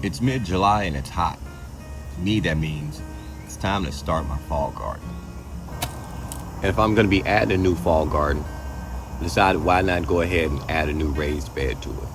It's mid-July and it's hot. To me, that means it's time to start my fall garden. And if I'm going to be adding a new fall garden, I decided why not go ahead and add a new raised bed to it.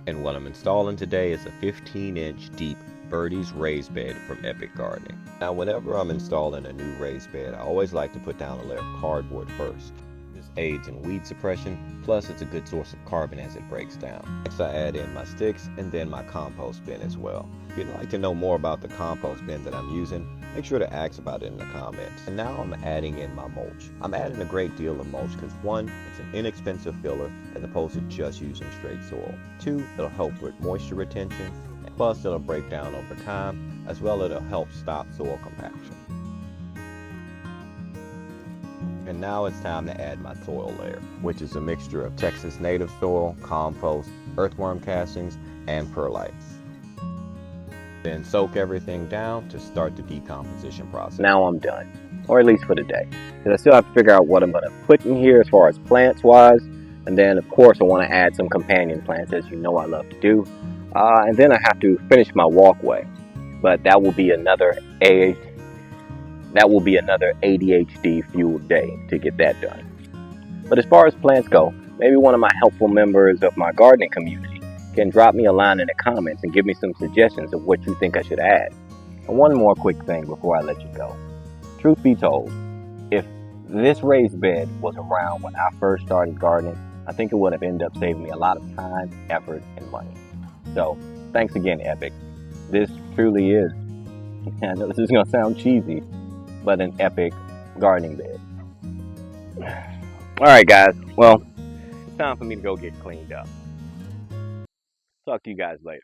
And what I'm installing today is a 15-inch deep Birdie's raised bed from Epic Gardening. Now, whenever I'm installing a new raised bed, I always like to put down a layer of cardboard first. This aids in weed suppression, plus it's a good source of carbon as it breaks down. Next, I add in my sticks and then my compost bin as well. If you'd like to know more about the compost bin that I'm using, make sure to ask about it in the comments. And now I'm adding in my mulch. I'm adding a great deal of mulch because one, it's an inexpensive filler as opposed to just using straight soil. Two, it'll help with moisture retention, and plus it'll break down over time, as well as it'll help stop soil compaction. And now it's time to add my soil layer, which is a mixture of Texas native soil, compost, earthworm castings, and perlites. Then soak everything down to start the decomposition process. Now I'm done, or at least for the day, because I still have to figure out what I'm going to put in here as far as plants wise, and then of course I want to add some companion plants, as you know I love to do, and then I have to finish my walkway, but that will be another ADHD fueled day to get that done. But as far as plants go, maybe one of my helpful members of my gardening community can drop me a line in the comments and give me some suggestions of what you think I should add. And one more quick thing before I let you go. Truth be told, if this raised bed was around when I first started gardening, I think it would have ended up saving me a lot of time, effort, and money. So, thanks again, Epic. This truly is, I know this is going to sound cheesy, but an epic gardening bed. Alright guys, well, it's time for me to go get cleaned up. Talk to you guys later.